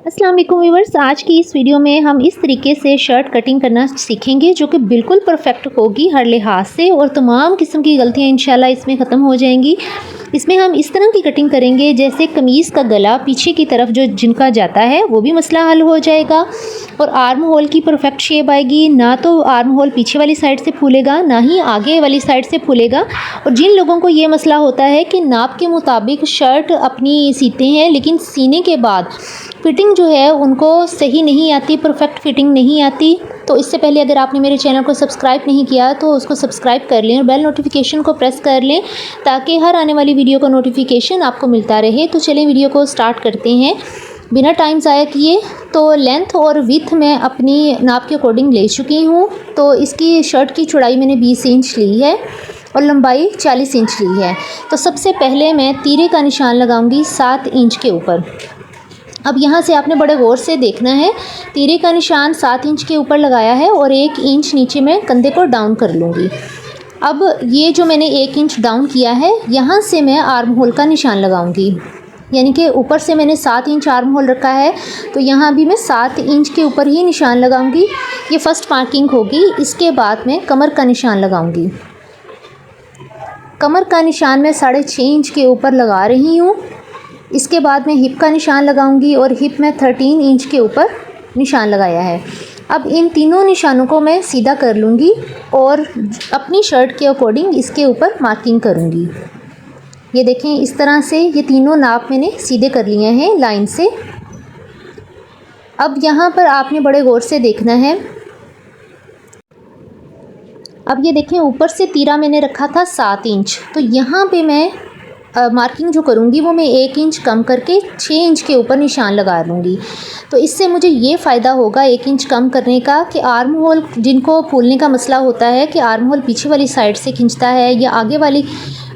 अस्सलाम वालेकुम व्यूअर्स, आज की इस वीडियो में हम इस तरीके से शर्ट कटिंग करना सीखेंगे जो कि बिल्कुल परफेक्ट होगी हर लिहाज से और तमाम किस्म की गलतियां इंशाल्लाह इसमें ख़त्म हो जाएंगी। इसमें हम इस तरह की कटिंग करेंगे जैसे कमीज़ का गला पीछे की तरफ जो जिनका जाता है वो भी मसला हल हो जाएगा और आर्म होल की परफेक्ट शेप आएगी। ना तो आर्म होल पीछे वाली साइड से फूलेगा, ना ही आगे वाली साइड से फूलेगा। और जिन लोगों को ये मसला होता है कि नाप के मुताबिक शर्ट अपनी सीते हैं लेकिन सीने के बाद फिटिंग जो है उनको सही नहीं आती, परफेक्ट फिटिंग नहीं आती, तो इससे पहले अगर आपने मेरे चैनल को सब्सक्राइब नहीं किया तो उसको सब्सक्राइब कर लें और बेल नोटिफिकेशन को प्रेस कर लें ताकि हर आने वाली वीडियो का नोटिफिकेशन आपको मिलता रहे। तो चलें वीडियो को स्टार्ट करते हैं बिना टाइम ज़ाया किए। तो लेंथ और विड्थ मैं अपनी नाप के अकॉर्डिंग ले चुकी हूँ। तो इसकी शर्ट की चौड़ाई मैंने 20 इंच ली है और लंबाई 40 इंच ली है। तो सबसे पहले मैं तीरे का निशान लगाऊंगी 7 इंच के ऊपर। अब यहाँ से आपने बड़े गौर से देखना है, तीरे का निशान 7 इंच के ऊपर लगाया है और 1 इंच नीचे मैं कंधे को डाउन कर लूँगी। अब ये जो मैंने 1 इंच डाउन किया है यहाँ से मैं आर्म होल का निशान लगाऊंगी, यानी कि ऊपर से मैंने 7 इंच आर्म होल रखा है तो यहाँ भी मैं 7 इंच के ऊपर ही निशान लगाऊंगी। ये फर्स्ट मार्किंग होगी। इसके बाद मैं कमर का निशान लगाऊंगी। कमर का निशान मैं 6.5 इंच के ऊपर लगा रही हूँ। इसके बाद मैं हिप का निशान लगाऊंगी और हिप में 13 इंच के ऊपर निशान लगाया है। अब इन तीनों निशानों को मैं सीधा कर लूँगी और अपनी शर्ट के अकॉर्डिंग इसके ऊपर मार्किंग करूँगी। ये देखें, इस तरह से ये तीनों नाप मैंने सीधे कर लिए हैं लाइन से। अब यहाँ पर आपने बड़े गौर से देखना है। अब ये देखें, ऊपर से तीरा मैंने रखा था 7 इंच, तो यहाँ पे मैं मार्किंग जो करूँगी वो मैं 1 इंच कम करके 6 इंच के ऊपर निशान लगा लूँगी। तो इससे मुझे ये फ़ायदा होगा 1 इंच कम करने का कि आर्म होल, जिनको फूलने का मसला होता है कि आर्म होल पीछे वाली साइड से खिंचता है या आगे वाली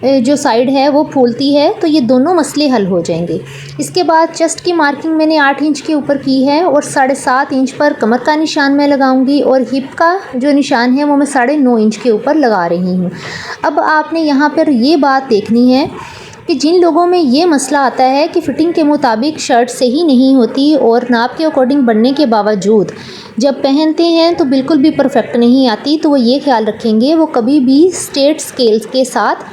जो साइड है वो फूलती है, तो ये दोनों मसले हल हो जाएंगे। इसके बाद चेस्ट की मार्किंग मैंने 8 इंच के ऊपर की है और 7.5 इंच पर कमर का निशान मैं लगाऊंगी और हिप का जो निशान है वो मैं 9.5 इंच के ऊपर लगा रही हूँ। अब आपने यहाँ पर ये बात देखनी है कि जिन लोगों में ये मसला आता है कि फ़िटिंग के मुताबिक शर्ट सही नहीं होती और नाप के अकॉर्डिंग बनने के बावजूद जब पहनते हैं तो बिल्कुल भी परफेक्ट नहीं आती, तो वो ये ख्याल रखेंगे वो कभी भी स्ट्रेट स्केल्स के साथ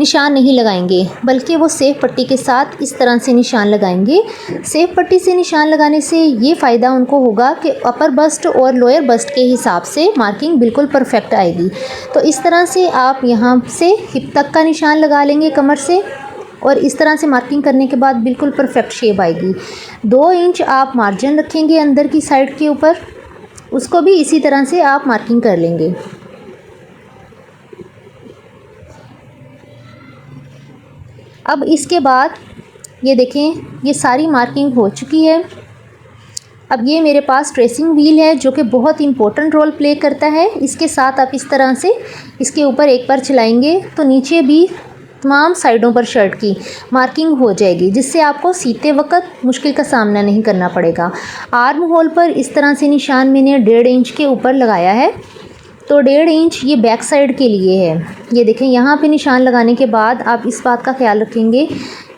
निशान नहीं लगाएंगे, बल्कि वो सेफ पट्टी के साथ इस तरह से निशान लगाएंगे। सेफ पट्टी से निशान लगाने से ये फ़ायदा उनको होगा कि अपर बस्ट और लोअर बस्ट के हिसाब से मार्किंग बिल्कुल परफेक्ट आएगी। तो इस तरह से आप यहाँ से हिप तक का निशान लगा लेंगे कमर से और इस तरह से मार्किंग करने के बाद बिल्कुल परफेक्ट शेप आएगी। 2 इंच आप मार्जिन रखेंगे अंदर की साइड के ऊपर, उसको भी इसी तरह से आप मार्किंग कर लेंगे। अब इसके बाद ये देखें, ये सारी मार्किंग हो चुकी है। अब ये मेरे पास ट्रेसिंग व्हील है जो कि बहुत इंपॉर्टेंट रोल प्ले करता है। इसके साथ आप इस तरह से इसके ऊपर एक बार चलाएंगे तो नीचे भी तमाम साइडों पर शर्ट की मार्किंग हो जाएगी, जिससे आपको सीते वक्त मुश्किल का सामना नहीं करना पड़ेगा। आर्म होल पर इस तरह से निशान मैंने 1.5 इंच के ऊपर लगाया है, तो 1.5 इंच ये बैक साइड के लिए है। ये देखें, यहाँ पे निशान लगाने के बाद आप इस बात का ख्याल रखेंगे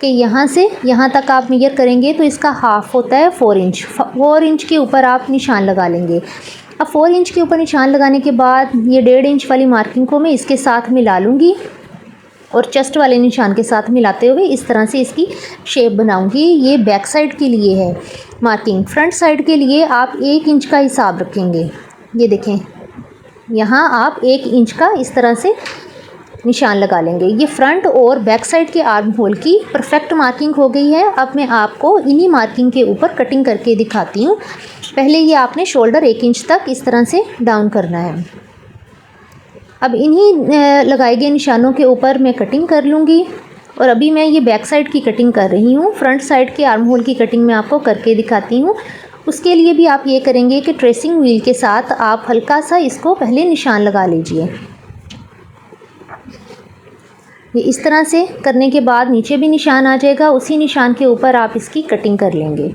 कि यहाँ से यहाँ तक आप मेजर करेंगे तो इसका हाफ़ होता है 4 इंच। 4 इंच के ऊपर आप निशान लगा लेंगे। अब 4 इंच के ऊपर निशान लगाने के बाद ये 1.5 इंच वाली मार्किंग को मैं इसके साथ मिला लूँगी और चेस्ट वाले निशान के साथ मिलाते हुए इस तरह से इसकी शेप बनाऊंगी। ये बैक साइड के लिए है मार्किंग। फ्रंट साइड के लिए आप 1 इंच का हिसाब रखेंगे। ये देखें, यहाँ आप 1 इंच का इस तरह से निशान लगा लेंगे। ये फ्रंट और बैक साइड के आर्म होल की परफेक्ट मार्किंग हो गई है। अब मैं आपको इन्हीं मार्किंग के ऊपर कटिंग करके दिखाती हूँ। पहले ये आपने शोल्डर 1 इंच तक इस तरह से डाउन करना है। अब इन्हीं लगाए गए निशानों के ऊपर मैं कटिंग कर लूँगी और अभी मैं ये बैक साइड की कटिंग कर रही हूँ। फ्रंट साइड के आर्म होल की कटिंग मैं आपको करके दिखाती हूँ। उसके लिए भी आप ये करेंगे कि ट्रेसिंग व्हील के साथ आप हल्का सा इसको पहले निशान लगा लीजिए। ये इस तरह से करने के बाद नीचे भी निशान आ जाएगा, उसी निशान के ऊपर आप इसकी कटिंग कर लेंगे।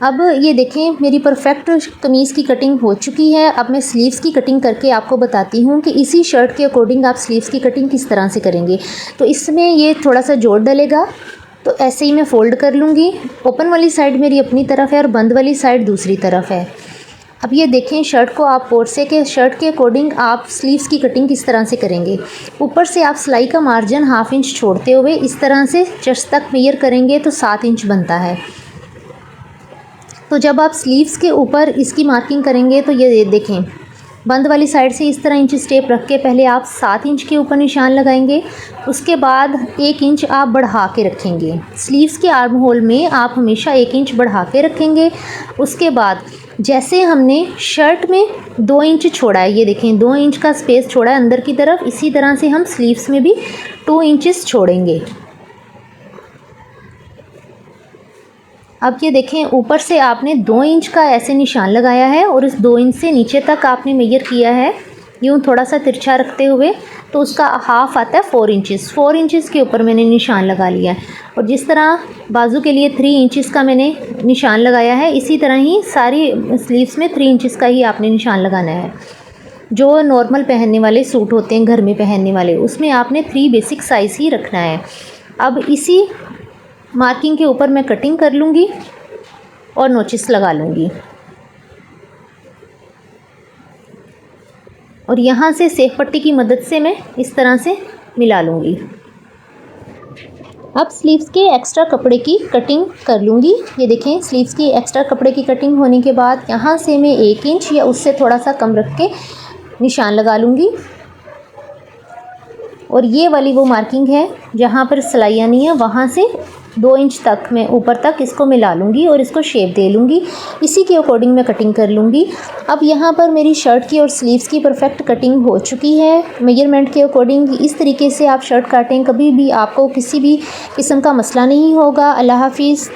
अब ये देखें, मेरी परफेक्ट कमीज़ की कटिंग हो चुकी है। अब मैं स्लीव्स की कटिंग करके आपको बताती हूँ कि इसी शर्ट के अकॉर्डिंग आप स्लीव्स की कटिंग किस तरह से करेंगे। तो इसमें ये थोड़ा सा जोड़ डलेगा, तो ऐसे ही मैं फ़ोल्ड कर लूँगी। ओपन वाली साइड मेरी अपनी तरफ है और बंद वाली साइड दूसरी तरफ है। अब ये देखें, शर्ट को आप पोरसे के शर्ट के अकॉर्डिंग आप स्लीव्स की कटिंग किस तरह से करेंगे। ऊपर से आप सिलाई का मार्जिन 1/2 इंच छोड़ते हुए इस तरह से चेस्ट तक मेजर करेंगे तो 7 इंच बनता है। तो जब आप स्लीव्स के ऊपर इसकी मार्किंग करेंगे तो ये देखें, बंद वाली साइड से इस तरह इंच स्टेप रख के पहले आप 7 इंच के ऊपर निशान लगाएंगे। उसके बाद 1 इंच आप बढ़ा के रखेंगे। स्लीव्स के आर्म होल में आप हमेशा 1 इंच बढ़ा के रखेंगे। उसके बाद जैसे हमने शर्ट में 2 इंच छोड़ा है, ये देखें 2 इंच का स्पेस छोड़ा है अंदर की तरफ, इसी तरह से हम स्लीव्स में भी 2 इंचेस छोड़ेंगे। अब ये देखें, ऊपर से आपने 2 इंच का ऐसे निशान लगाया है और इस 2 इंच से नीचे तक आपने मेजर किया है यूँ थोड़ा सा तिरछा रखते हुए, तो उसका हाफ आता है 4 इंचेस। 4 इंचेस के ऊपर मैंने निशान लगा लिया है। और जिस तरह बाजू के लिए 3 इंचेस का मैंने निशान लगाया है, इसी तरह ही सारी स्लीव्स में 3 इंचेस का ही आपने निशान लगाना है। जो नॉर्मल पहनने वाले सूट होते हैं, घर में पहनने वाले, उसमें आपने 3 बेसिक साइज़ ही रखना है। अब इसी मार्किंग के ऊपर मैं कटिंग कर लूँगी और नोचिस लगा लूँगी और यहाँ से सेफ पट्टी की मदद से मैं इस तरह से मिला लूँगी। अब स्लीव्स के एक्स्ट्रा कपड़े की कटिंग कर लूँगी। ये देखें, स्लीव्स की एक्स्ट्रा कपड़े की कटिंग होने के बाद यहाँ से मैं 1 इंच या उससे थोड़ा सा कम रख के निशान लगा लूँगी। और ये वाली वो मार्किंग है जहाँ पर सिलाई आनी है, वहाँ से 2 इंच तक मैं ऊपर तक इसको मिला लूँगी और इसको शेप दे लूँगी। इसी के अकॉर्डिंग मैं कटिंग कर लूँगी। अब यहाँ पर मेरी शर्ट की और स्लीव्स की परफेक्ट कटिंग हो चुकी है। मेजरमेंट के अकॉर्डिंग इस तरीके से आप शर्ट काटें, कभी भी आपको किसी भी किस्म का मसला नहीं होगा। अल्लाह हाफिज़।